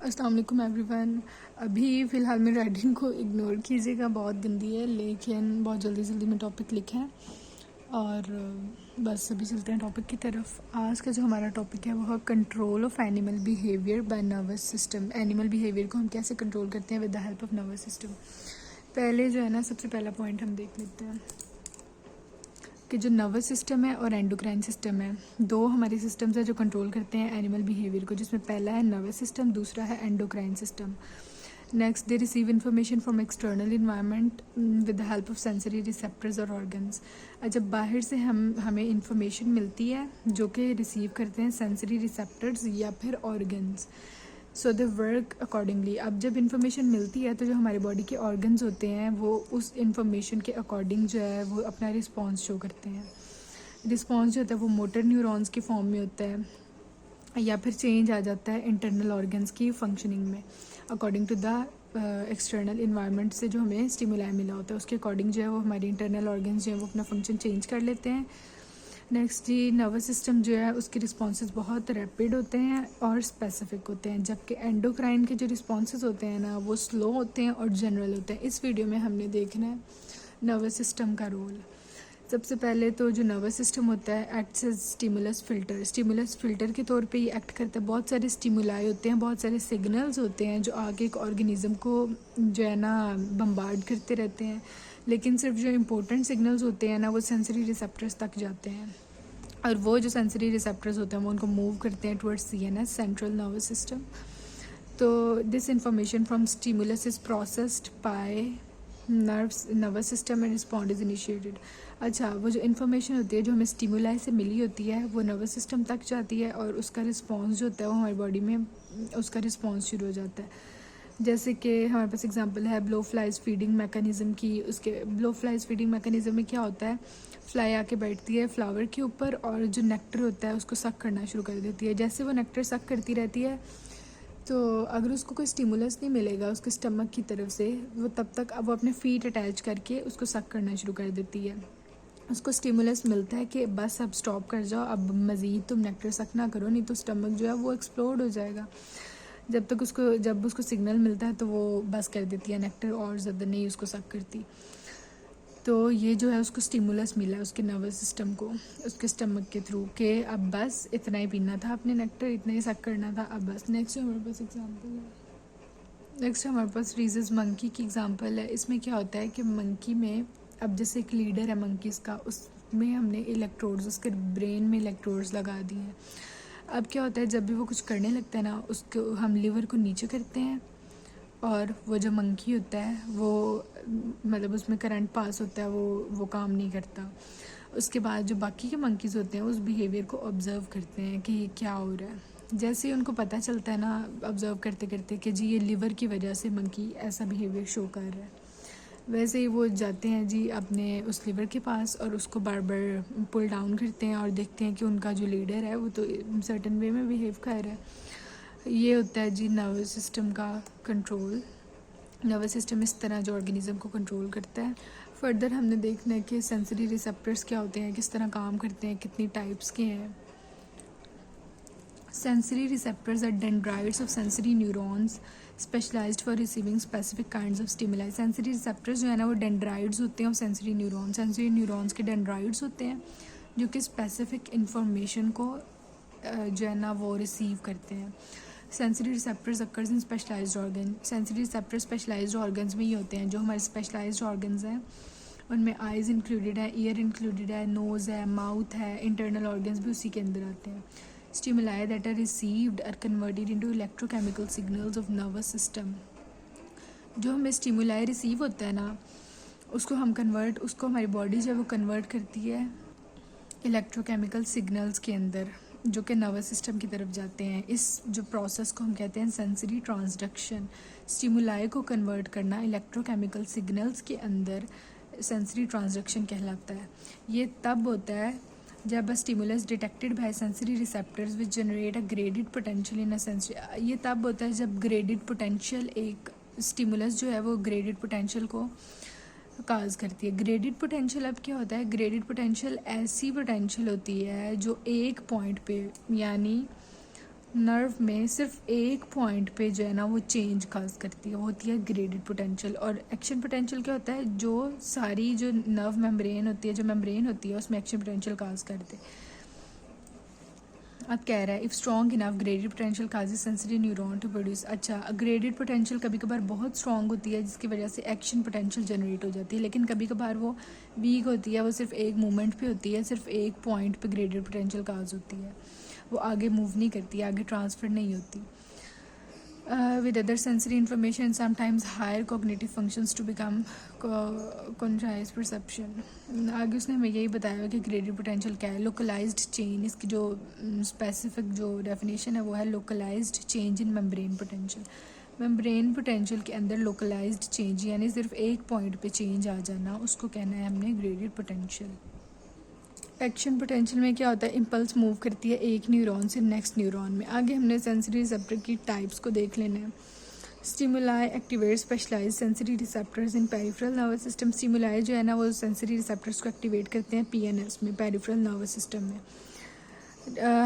अस्सलाम वालेकुम एवरीवन। अभी फ़िलहाल मेरी राइटिंग को इग्नोर कीजिएगा, बहुत गंदी है, लेकिन बहुत जल्दी जल्दी में टॉपिक लिखे हैं और बस अभी चलते हैं टॉपिक की तरफ। आज का जो हमारा टॉपिक है वो है control of animal behaviour by nervous system. Animal behaviour को हम कैसे कंट्रोल करते हैं with the help of nervous system. पहले जो है ना, सबसे पहला पॉइंट हम देख लेते हैं कि जो नर्वस सिस्टम है और एंडोक्राइन सिस्टम है, दो हमारे सिस्टम्स हैं जो कंट्रोल करते हैं एनिमल बिहेवियर को, जिसमें पहला है नर्वस सिस्टम, दूसरा है endocrine system. Next, they receive information from external environment with the help of sensory receptors और ऑर्गन्स। जब बाहर से हमें इंफॉर्मेशन मिलती है जो कि रिसीव करते हैं सेंसरी रिसेप्टर्स या फिर organs, so they work accordingly. अब जब इन्फॉर्मेशन मिलती है तो जो हमारे बॉडी के ऑर्गन्स होते हैं वो उस इन्फॉर्मेशन के अकॉर्डिंग जो है वो अपना रिस्पॉन्स शो करते हैं। रिस्पॉन्स जो होता है वो मोटर न्यूरॉन्स के फॉर्म में होता है या फिर चेंज आ जाता है इंटरनल ऑर्गन्स की फंक्शनिंग में according to the external environment से जो हमें स्टिमुलाई मिला होता है उसके अकॉर्डिंग जो है वो हमारे इंटरनल ऑर्गन्स जो है वो अपना फंक्शन चेंज कर लेते हैं। नेक्स्ट जी, नर्वस सिस्टम जो है उसके रिस्पॉन्सेज बहुत रैपिड होते हैं और स्पेसिफिक होते हैं, जबकि एंडोक्राइन के जो रिस्पॉन्सेज होते हैं ना वो स्लो होते हैं और जनरल होते हैं। इस वीडियो में हमने देखना है नर्वस सिस्टम का रोल। सबसे पहले तो जो नर्वस सिस्टम होता है acts as stimulus filter. Stimulus filter के तौर पे ये एक्ट करता है। बहुत सारे स्टिमुलाई होते हैं, बहुत सारे सिग्नल्स होते हैं जो आगे एक ऑर्गेनिज्म को जो है ना बम्बार्ड करते रहते हैं, लेकिन सिर्फ जो इम्पोर्टेंट सिग्नल्स होते हैं ना वो सेंसरी रिसेप्टर्स तक जाते हैं और वो जो सेंसरी रिसेप्टर्स होते हैं वो उनको मूव करते हैं towards CNS, central nervous system. तो this information from stimulus is processed by nervous system and respond is initiated. अच्छा, वो जो इन्फॉर्मेशन होती है जो हमें स्टिमुलाई से मिली होती है वो नर्वस सिस्टम तक जाती है और उसका रिस्पॉन्स जो होता है वो हमारी बॉडी में उसका रिस्पॉन्स शुरू हो जाता है। जैसे कि हमारे पास एग्जांपल है ब्लो फ्लाइज फीडिंग मैकेनिज़्म की। उसके ब्लो फ्लाइज फीडिंग मैकेनिज़्म में क्या होता है, फ्लाई आके बैठती है फ्लावर के ऊपर और जो नेक्टर होता है उसको सक करना शुरू कर देती है। जैसे वो नेक्टर सक करती रहती है तो अगर उसको कोई स्टिमुलस नहीं मिलेगा उसके स्टमक की तरफ से, वो तब तक अब वो अपने फीट अटैच करके उसको सक करना शुरू कर देती है। उसको स्टिमुलस मिलता है कि बस अब स्टॉप कर जाओ, अब मज़ीद तुम नेक्टर सक ना करो, नहीं तो स्टमक जो है वो एक्सप्लोड हो जाएगा। जब उसको सिग्नल मिलता है तो वो बस कर देती है नेक्टर और ज़्यादा नहीं उसको सक करती। तो ये जो है उसको स्टिमुलस मिला है उसके नर्वस सिस्टम को उसके स्टमक के थ्रू कि अब बस इतना ही पीना था अपने नेक्टर, इतना ही सक करना था, अब बस। नेक्स्ट हमारे पास एग्जांपल है, नेक्स्ट हमारे पास रीजस मंकी की एग्जांपल है। इसमें क्या होता है कि मंकी में अब जैसे एक लीडर है मंकीज़ का, उसमें हमने इलेक्ट्रोड्स उसके ब्रेन में इलेक्ट्रोड्स लगा दिए हैं। अब क्या होता है, जब भी वो कुछ करने लगता है ना उसको हम लीवर को नीचे करते हैं और वो जो मंकी होता है वो मतलब उसमें करंट पास होता है, वो काम नहीं करता। उसके बाद जो बाकी के मंकीज़ होते हैं उस बिहेवियर को ऑब्ज़र्व करते हैं कि ये क्या हो रहा है। जैसे ही उनको पता चलता है ना ऑब्ज़र्व करते करते कि जी ये लीवर की वजह से मंकी ऐसा बिहेवियर शो कर रहा है, वैसे ही वो जाते हैं जी अपने उस लीवर के पास और उसको बार बार पुल डाउन करते हैं और देखते हैं कि उनका जो लीडर है वो तो सर्टन वे में बिहेव कर रहा है। ये होता है जी नर्वस सिस्टम का कंट्रोल। नर्वस सिस्टम इस तरह जो ऑर्गेनिज्म को कंट्रोल करता है। फर्दर हमने देखना है कि सेंसरी रिसेप्टर्स क्या होते हैं, किस तरह काम करते हैं, कितनी टाइप्स के हैं। Sensory receptors are dendrites of sensory neurons specialized for receiving specific kinds of stimuli. Sensory receptors जो है ना वो dendrites होते हैं और sensory neurons, sensory neurons के dendrites होते हैं जो कि specific information को जो है ना वो receive करते हैं। Sensory receptors occurs in specialized organ. Sensory receptors specialized organs में ही होते हैं। जो हमारे specialized organs हैं उनमें आइज़ इंक्लूडेड है, ईयर इंक्लूडेड है, नोज़ है, माउथ है, इंटरनल ऑर्गन्स भी उसी के अंदर आते हैं। Stimuli that are received are converted into electrochemical signals of nervous system. जो हमें स्टिमुलाई रिसीव होता है ना उसको हमारी बॉडी जो है वो कन्वर्ट करती है इलेक्ट्रोकेमिकल सिग्नल्स के अंदर जो कि नर्वस सिस्टम की तरफ जाते हैं। इस जो प्रोसेस को हम कहते हैं सेंसरी ट्रांसडक्शन। स्टिमुलाई को कन्वर्ट करना इलेक्ट्रोकेमिकल सिग्नल्स के अंदर सेंसरी ट्रांसडक्शन कहलाता है। ये तब होता है जब stimulus detected by sensory receptors which generate a graded potential in a sensory. ये तब होता है जब ग्रेडेड पोटेंशियल एक स्टिमुलस जो है वो ग्रेडेड पोटेंशियल को काज करती है। ग्रेडेड पोटेंशियल अब क्या होता है, ग्रेडेड पोटेंशियल ऐसी पोटेंशियल होती है जो एक पॉइंट पे यानी नर्व में सिर्फ एक पॉइंट पे जो है ना वो चेंज काज करती है, वो होती है ग्रेडेड पोटेंशियल। और एक्शन पोटेंशियल क्या होता है, जो सारी जो नर्व मेम्ब्रेन होती है, जो मेम्ब्रेन होती है उसमें एक्शन पोटेंशियल काज करते हैं। अब कह रहा है if strong enough graded potential causes sensory neuron to produce. अच्छा, ग्रेडेड पोटेंशियल कभी कभार बहुत स्ट्रॉन्ग होती है जिसकी वजह से एक्शन पोटेंशियल जनरेट हो जाती है, लेकिन कभी कभार वो वीक होती है, वो सिर्फ एक मूवमेंट पे होती है, सिर्फ एक पॉइंट पे ग्रेडेड पोटेंशियल काज होती है, वो आगे मूव नहीं करती, आगे ट्रांसफ़र नहीं होती। With other sensory information, sometimes higher cognitive functions to become conscious perception. आगे उसने हमें यही बताया कि ग्रेडेड पोटेंशियल क्या है। लोकलाइज्ड चेंज, इसकी जो स्पेसिफिक जो डेफिनेशन है वो है localised change in membrane potential. Membrane potential के अंदर लोकलाइज्ड चेंज यानी सिर्फ एक पॉइंट पे चेंज आ जाना, उसको कहना है हमने ग्रेडेड पोटेंशियल। एक्शन पोटेंशियल में क्या होता है, इम्पल्स मूव करती है एक न्यूरॉन से नेक्स्ट न्यूरॉन में। आगे हमने सेंसरी रिसेप्टर की टाइप्स को देख लेना है। Stimuli activate specialize sensory receptors in peripheral nervous system. Stimuli जो है ना वो सेंसरी रिसेप्टर्स को एक्टिवेट करते हैं पीएनएस में, पेरिफेरल नर्वस सिस्टम में।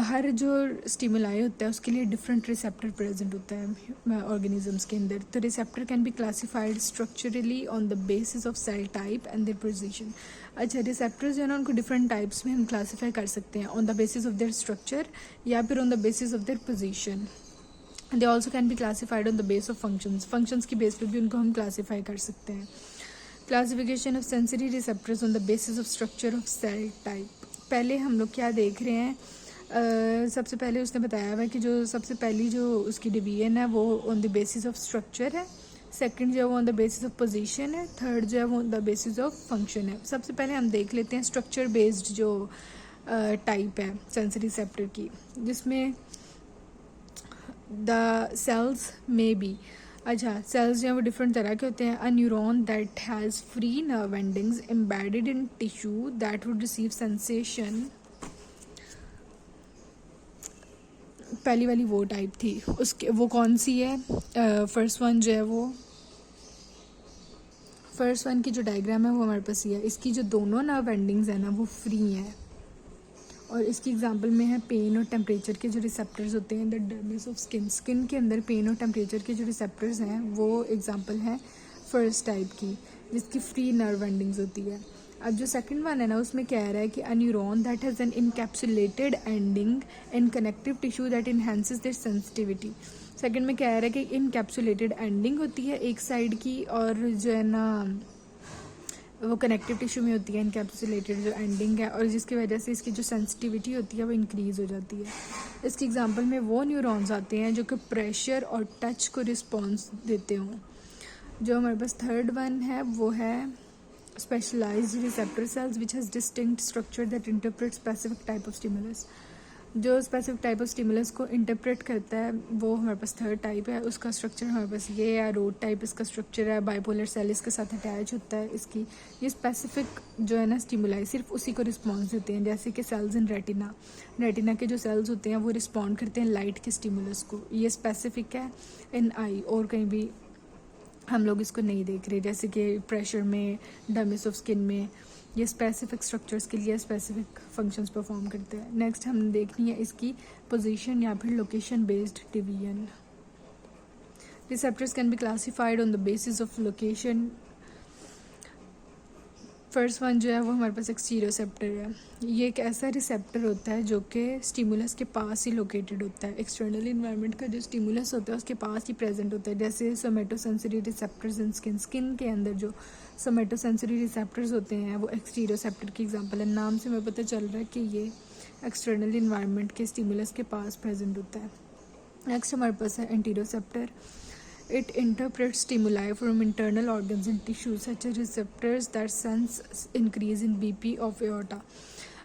हर जो स्टिमुलाई होता है उसके लिए डिफरेंट रिसेप्टर प्रेजेंट होता है ऑर्गेनिजम्स के अंदर। तो receptor can be classified structurally on the basis of cell type and their position. अच्छा, रिसेप्टर्स जो है ना उनको डिफरेंट टाइप्स में हम क्लासीफाई कर सकते हैं, on the basis of their structure या फिर on the basis of their position. They also can be classified on the base of functions, functions की बेस पर भी उनको हम क्लासीफाई कर सकते हैं। Classification of sensory receptors on the basis of structure of cell type. पहले हम लोग क्या देख रहे हैं, सबसे पहले उसने बताया हुआ कि जो सबसे पहली जो उसकी डिवीजन है वो on the basis of structure है, सेकंड जो है वो on the basis of position है, थर्ड जो है वो on the basis of function है। सबसे पहले हम देख लेते हैं स्ट्रक्चर बेस्ड जो टाइप है सेंसरी रिसेप्टर की, जिसमें द सेल्स में बी। अच्छा, सेल्स जो है वो डिफरेंट तरह के होते हैं। अ neuron that has free nerve endings embedded in tissue that would receive sensation, पहली वाली वो टाइप थी। उसके वो कौन सी है, फर्स्ट वन जो है वो, फर्स्ट वन की जो डायग्राम है वो हमारे पास ये है। इसकी जो दोनों नर्व एंडिंग्स है ना वो फ्री हैं, और इसकी एग्जांपल में है पेन और टेम्परेचर के जो रिसेप्टर्स होते हैं the dermis of skin. Skin के अंदर पेन और टेम्परेचर के जो रिसेप्टर्स हैं वो एग्जांपल है फर्स्ट टाइप की, जिसकी फ्री नर्व एंडिंग्स होती है। अब जो सेकंड वन है ना उसमें कह रहा है कि a neuron that has an encapsulated ending in connective tissue that enhances their sensitivity. Second में कह रहा है कि इनकैप्सुलेटेड एंडिंग होती है एक साइड की, और जो है ना वो कनेक्टिव टिश्यू में होती है इनकैप्सुलेटेड जो एंडिंग है, और जिसकी वजह से इसकी जो सेंसिटिविटी होती है वो इंक्रीज़ हो जाती है। इसकी एग्जांपल में वो न्यूरॉन्स आते हैं जो कि प्रेशर और टच को रिस्पॉन्स देते हों। जो हमारे पास थर्ड वन है वो है specialized receptor cells which has distinct structure that interpret specific type of stimulus। जो स्पेसिफिक टाइप ऑफ स्टिमुलस को इंटरप्रेट करता है वो हमारे पास थर्ड टाइप है। उसका स्ट्रक्चर हमारे पास ये है, रोड टाइप इसका स्ट्रक्चर है, बाइपोलर सेल इसके साथ अटैच होता है। इसकी ये स्पेसिफिक जो है ना स्टिमुलाई सिर्फ उसी को रिस्पॉन्स देते हैं, जैसे कि सेल्स इन रेटिना, रेटिना के जो सेल्स होते हैं वो रिस्पॉन्ड करते हैं लाइट के स्टिमुलस को। ये स्पेसिफिक है इन आई, और कहीं भी हम लोग इसको नहीं देख रहे, जैसे कि प्रेशर में, डर्मिस ऑफ स्किन में। ये स्पेसिफिक स्ट्रक्चर्स के लिए स्पेसिफिक फंक्शंस परफॉर्म करते हैं। नेक्स्ट हमने देखनी है इसकी पोजीशन या फिर location based division. Receptors can be classified on the basis of location. First one जो है वो हमारे पास एक्सटीरियोसेप्टर है। ये एक ऐसा रिसेप्टर होता है जो कि स्टिमुलस के पास ही लोकेटेड होता है। एक्सटर्नल इन्वायरमेंट का जो स्टिमुलस होता है उसके पास ही प्रेजेंट होता है, जैसे सोमेटोसेंसरी रिसेप्टर्स इन स्किन। स्किन के अंदर जो सोमेटोसेंसरी रिसेप्टर्स होते हैं वो एक्सटीरियोसेप्टर की एग्जांपल है। नाम से हमें पता चल रहा है कि ये एक्सटर्नल इन्वायरमेंट के स्टिमुलस के पास प्रेजेंट होता है। नेक्स्ट हमारे पास है एंटीरोसेप्टर। It interprets stimuli from internal organs and tissues such as receptors that sense increase in BP of aorta।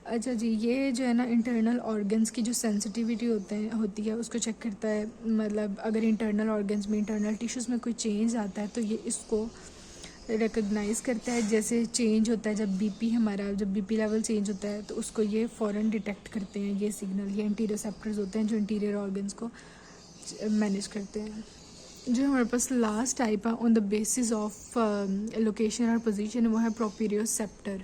अच्छा जी, ये जो है ना इंटरनल ऑर्गन्स की जो सेंसिटिविटी होती है उसको चेक करता है। मतलब अगर इंटरनल ऑर्गन्स में, इंटरनल टिश्यूज़ में कोई चेंज आता है तो ये इसको रिकग्नाइज़ करता है। जैसे चेंज होता है जब बीपी हमारा, जब बीपी लेवल चेंज होता है तो उसको ये फ़ौरन डिटेक्ट करते हैं ये सिग्नल। ये एंटीरोसेप्टर्स होते हैं जो इंटीरियर ऑर्गन्स को मैनेज करते हैं। जो हमारे पास लास्ट टाइप है on the basis of location और पोजीशन वो है प्रोप्रियोसेप्टर,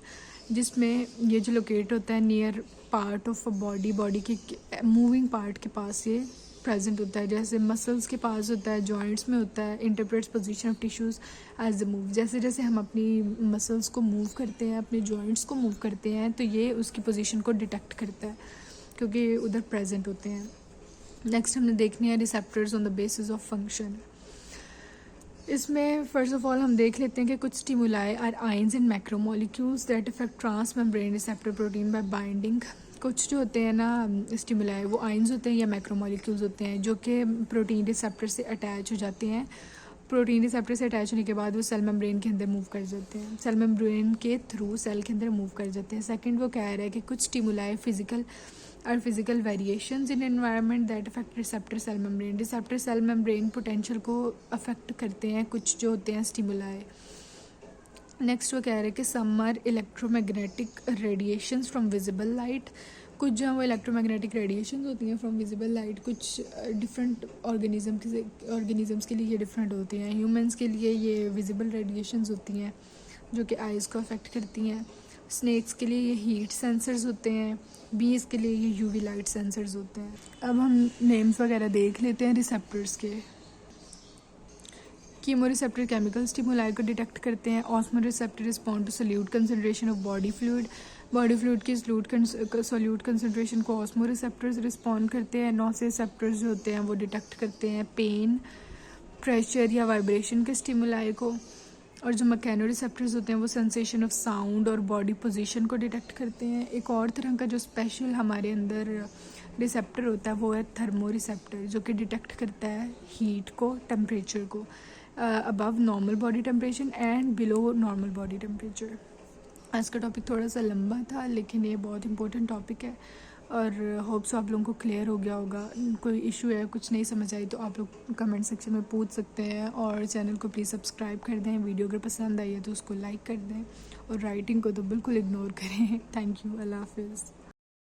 जिसमें ये जो लोकेट होता है near part of a body, body के मूविंग पार्ट के पास ये प्रेजेंट होता है, जैसे मसल्स के पास होता है, जॉइंट्स में होता है, interprets position of tissues as the move. जैसे जैसे हम अपनी मसल्स को मूव करते हैं, अपने जॉइंट्स को मूव करते हैं, तो ये उसकी पोजीशन को डिटेक्ट करता है क्योंकि उधर प्रेजेंट होते हैं। नेक्स्ट हमने देखनी है receptors on the basis of function. इसमें फर्स्ट ऑफ ऑल हम देख लेते हैं कि कुछ stimuli are ions in macromolecules that affect trans membrane receptor protein by binding. कुछ जो होते हैं ना स्टिमुलाई, वो आयंस होते हैं या मैक्रोमोलिक्यूल्स होते हैं जो कि प्रोटीन रिसेप्टर से अटैच हो जाते हैं। प्रोटीन रिसेप्टर से अटैच होने के बाद वो सेल मेम्ब्रेन के अंदर मूव कर जाते हैं, सेल मेम्ब्रेन के थ्रू सेल के अंदर मूव कर जाते हैं। सेकंड वो कह रहा है कि कुछ stimuli physical variations in environment that affect receptor cell membrane. Receptor cell membrane potential को अफेक्ट करते हैं कुछ जो होते हैं स्टिमुलाई। नेक्स्ट वो कह रहे हैं कि some are electromagnetic radiations from visible light. कुछ जो है वो इलेक्ट्रोमैग्नेटिक रेडिएशंस होती हैं फ्रॉम विजिबल लाइट, कुछ डिफरेंट ऑर्गेनिजम्स के लिए ये डिफरेंट होती हैं। ह्यूमंस के लिए ये विजिबल रेडिएशंस होती हैं जो कि आइज़ को अफेक्ट करती हैं। स्नेक्स के लिए ये हीट सेंसर्स होते हैं। बीज के लिए ये यूवी लाइट सेंसर्स होते हैं। अब हम नेम्स वगैरह देख लेते हैं रिसेप्टर्स के। कीमो रिसेप्टर केमिकल स्टिमुलाई को डिटेक्ट करते हैं। Osmo receptor respond to solute concentration of body fluid. Body fluid की सोल्यूट कंसनट्रेशन को ऑस्मो रिसेप्टर्स रिस्पॉन्ड करते हैं। नॉसी रिसेप्टर्स जो होते हैं वो डिटेक्ट करते हैं पेन, प्रेशर या वाइब्रेशन के स्टिमुलाई को। और जो मैकेनो रिसेप्टर्स होते हैं वो सेंसेशन ऑफ साउंड और बॉडी पोजीशन को डिटेक्ट करते हैं। एक और तरह का जो स्पेशल हमारे अंदर रिसेप्टर होता है वो है थर्मो रिसेप्टर, जो कि डिटेक्ट करता है हीट को, टेम्परेचर को, above normal body temperature and below normal body temperature. आज का टॉपिक थोड़ा सा लंबा था लेकिन ये बहुत इंपॉर्टेंट टॉपिक है और होप्स आप लोगों को क्लियर हो गया होगा। कोई इशू है, कुछ नहीं समझ आई तो आप लोग कमेंट सेक्शन में पूछ सकते हैं। और चैनल को प्लीज़ सब्सक्राइब कर दें। वीडियो अगर पसंद आई है तो उसको लाइक कर दें और राइटिंग को तो बिल्कुल इग्नोर करें। Thank you. अल्लाह हाफिज़।